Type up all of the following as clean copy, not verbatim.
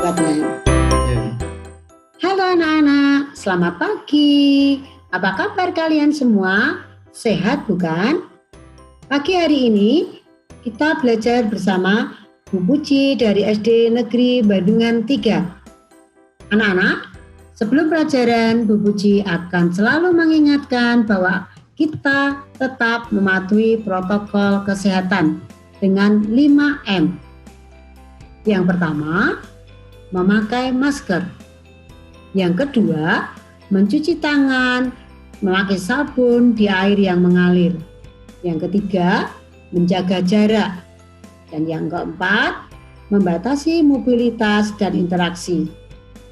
alatnya. Halo anak-anak, selamat pagi. Apa kabar kalian semua? Sehat bukan? Pagi hari ini kita belajar bersama Bu Puji dari SD Negeri Bandungan 3. Anak-anak, sebelum pelajaran Bu Puji akan selalu mengingatkan bahwa kita tetap mematuhi protokol kesehatan dengan 5M. Yang pertama, memakai masker. Yang kedua, mencuci tangan, memakai sabun di air yang mengalir. Yang ketiga, menjaga jarak. Dan yang keempat, membatasi mobilitas dan interaksi.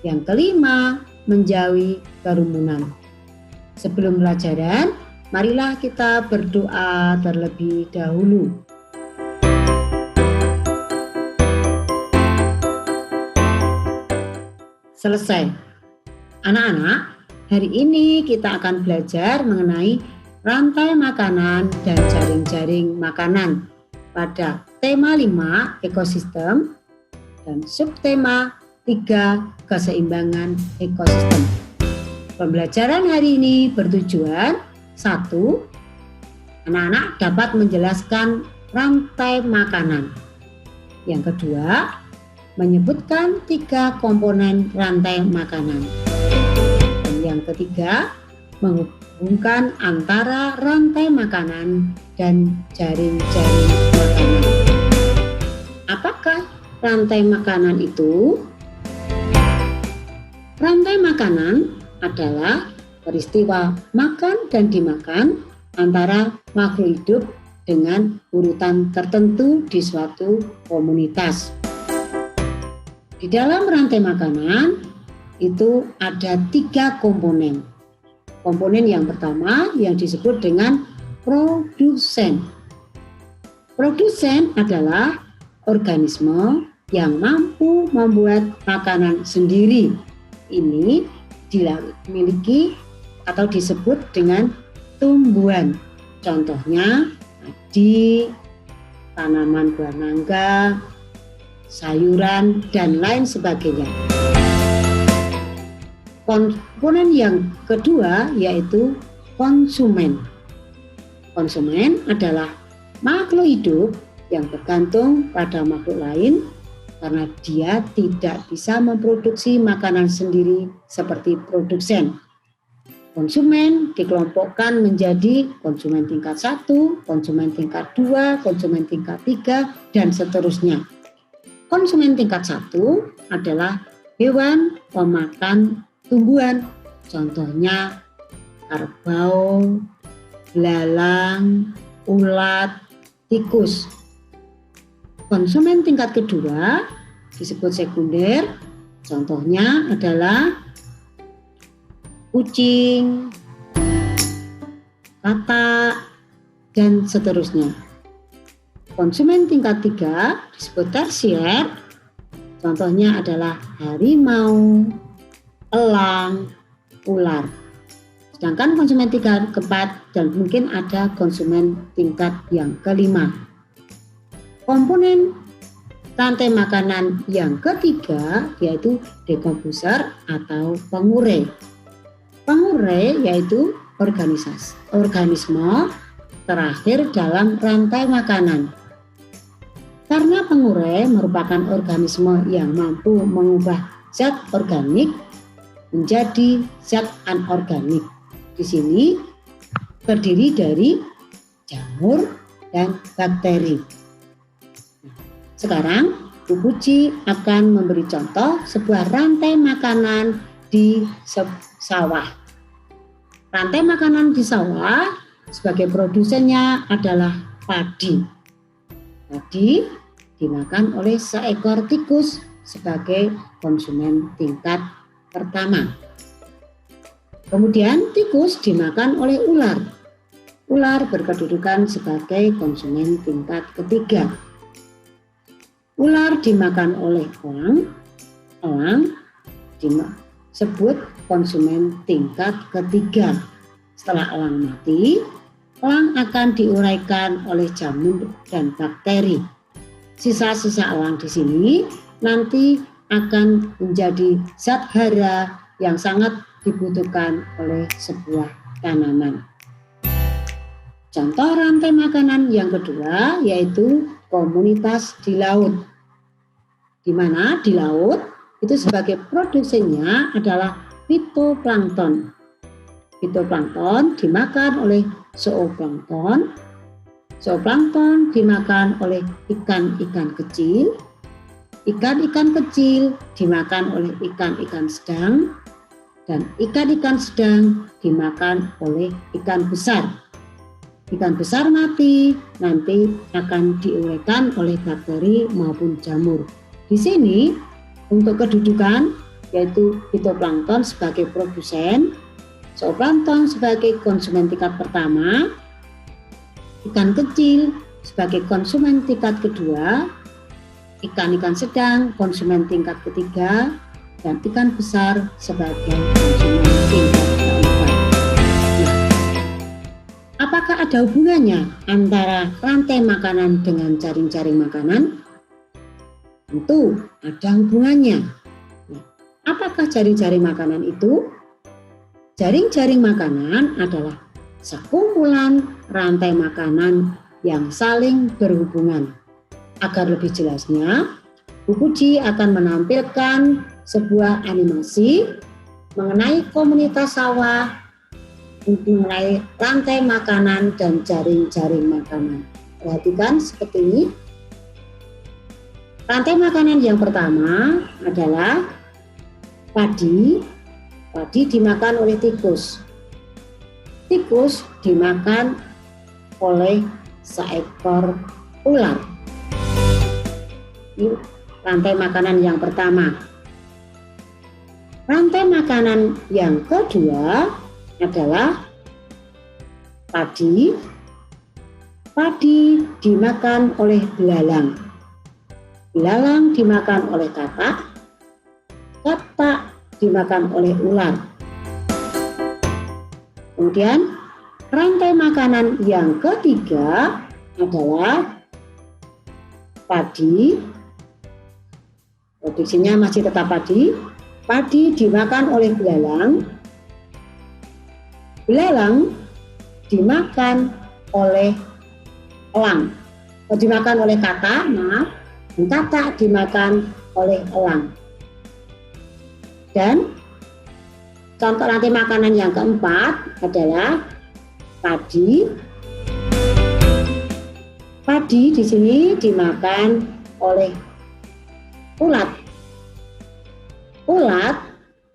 Yang kelima, menjauhi kerumunan. Sebelum pelajaran, marilah kita berdoa terlebih dahulu. Selesai. Anak-anak, hari ini kita akan belajar mengenai rantai makanan dan jaring-jaring makanan pada tema 5 ekosistem dan subtema 3 keseimbangan ekosistem. Pembelajaran hari ini bertujuan 1. Anak-anak dapat menjelaskan rantai makanan. Yang kedua, menyebutkan 3 komponen rantai makanan. Dan yang ketiga, menghubungkan antara rantai makanan dan jaring-jaring makanan. Apakah rantai makanan itu? Rantai makanan adalah peristiwa makan dan dimakan antara makhluk hidup dengan urutan tertentu di suatu komunitas. Di dalam rantai makanan itu ada 3 komponen. Komponen yang pertama yang disebut dengan produsen. Produsen adalah organisme yang mampu membuat makanan sendiri. Ini dimiliki atau disebut dengan tumbuhan. Contohnya padi, tanaman buah nangka, sayuran, dan lain sebagainya. Komponen yang kedua yaitu konsumen. Konsumen adalah makhluk hidup yang bergantung pada makhluk lain karena dia tidak bisa memproduksi makanan sendiri seperti produsen. Konsumen dikelompokkan menjadi konsumen tingkat 1, konsumen tingkat 2, konsumen tingkat 3, dan seterusnya. Konsumen tingkat 1 adalah hewan pemakan tumbuhan, contohnya kerbau, belalang, ulat, tikus. Konsumen tingkat kedua disebut sekunder, contohnya adalah kucing, katak, dan seterusnya. Konsumen tingkat 3 disebut tersier, contohnya adalah harimau, elang, ular. Sedangkan konsumen tingkat keempat dan mungkin ada konsumen tingkat yang kelima. Komponen rantai makanan yang ketiga yaitu dekomposer atau pengurai. Pengurai yaitu organisme terakhir dalam rantai makanan. Karena pengurai merupakan organisme yang mampu mengubah zat organik menjadi zat anorganik. Di sini terdiri dari jamur dan bakteri. Sekarang Bu Puji akan memberi contoh sebuah rantai makanan di sawah. Rantai makanan di sawah sebagai produsennya adalah padi. Padi dimakan oleh seekor tikus sebagai konsumen tingkat pertama. Kemudian tikus dimakan oleh ular. Ular berkedudukan sebagai konsumen tingkat ketiga. Ular dimakan oleh elang. Elang disebut konsumen tingkat ketiga. Setelah elang mati, elang akan diuraikan oleh jamur dan bakteri. Sisa-sisa elang di sini nanti akan menjadi zat hara yang sangat dibutuhkan oleh sebuah tanaman. Contoh rantai makanan yang kedua yaitu komunitas di laut. Di mana di laut itu sebagai produsennya adalah fitoplankton. Fitoplankton dimakan oleh zooplankton. Zooplankton dimakan oleh ikan-ikan kecil. Ikan-ikan kecil dimakan oleh ikan-ikan sedang. Dan ikan-ikan sedang dimakan oleh ikan besar. Ikan besar mati nanti akan diuraikan oleh bakteri maupun jamur. Di sini untuk kedudukan yaitu fitoplankton sebagai produsen, zooplankton sebagai konsumen tingkat pertama, ikan kecil sebagai konsumen tingkat kedua, ikan-ikan sedang konsumen tingkat ketiga, dan ikan besar sebagai konsumen tingkat keempat. Nah, apakah ada hubungannya antara rantai makanan dengan jaring-jaring makanan? Tentu ada hubungannya. Nah, apakah jaring-jaring makanan itu? Jaring-jaring makanan adalah sekumpulan rantai makanan yang saling berhubungan. Agar lebih jelasnya, Bu Puji akan menampilkan sebuah animasi mengenai komunitas sawah, mengenai rantai makanan dan jaring-jaring makanan. Perhatikan seperti ini. Rantai makanan yang pertama adalah padi. Padi dimakan oleh tikus. Tikus dimakan oleh seekor ular. Ini rantai makanan yang pertama. Rantai makanan yang kedua adalah padi. Padi dimakan oleh belalang. Belalang dimakan oleh katak. Katak dimakan oleh ular. Kemudian rantai makanan yang ketiga adalah padi. Produksinya masih tetap padi. Padi dimakan oleh belalang. Belalang dimakan oleh elang. Dimakan oleh katak, maaf. Dan katak dimakan oleh elang. Dan contoh rantai makanan yang keempat adalah padi. Padi di sini dimakan oleh ulat. Ulat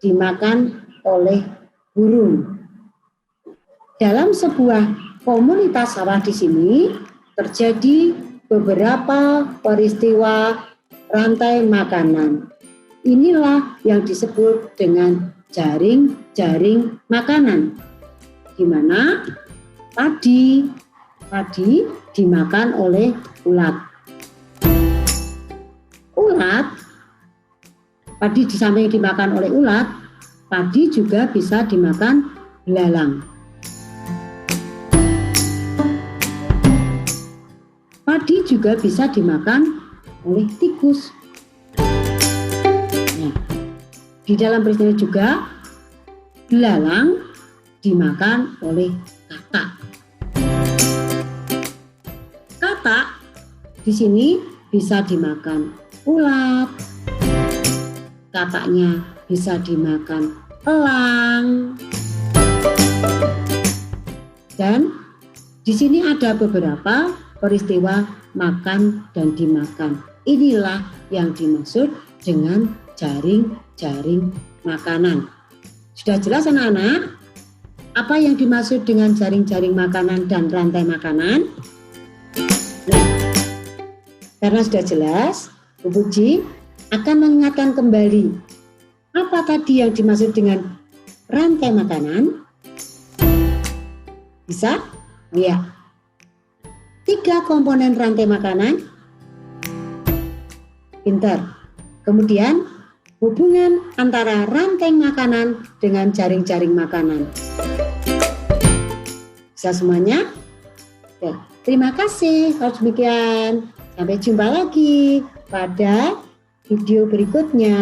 dimakan oleh burung. Dalam sebuah komunitas sawah di sini terjadi beberapa peristiwa rantai makanan. Inilah yang disebut dengan jaring-jaring makanan, di mana padi dimakan oleh ulat. Padi di samping dimakan oleh ulat, padi juga bisa dimakan belalang. Padi juga bisa dimakan oleh tikus. Nah, di dalam peristiwa juga belalang dimakan oleh katak. Katak di sini bisa dimakan ulat. Kataknya bisa dimakan elang. Dan di sini ada beberapa peristiwa makan dan dimakan. Inilah yang dimaksud dengan jaring-jaring makanan. Sudah jelas anak-anak? Apa yang dimaksud dengan jaring-jaring makanan dan rantai makanan? Nah, karena sudah jelas, Bu Puji akan mengingatkan kembali apa tadi yang dimaksud dengan rantai makanan. Bisa? Ya. 3 komponen rantai makanan. Pintar. Kemudian hubungan antara rantai makanan dengan jaring-jaring makanan. Bisa semuanya? Ya. Terima kasih. Harus demikian. Sampai jumpa lagi pada video berikutnya.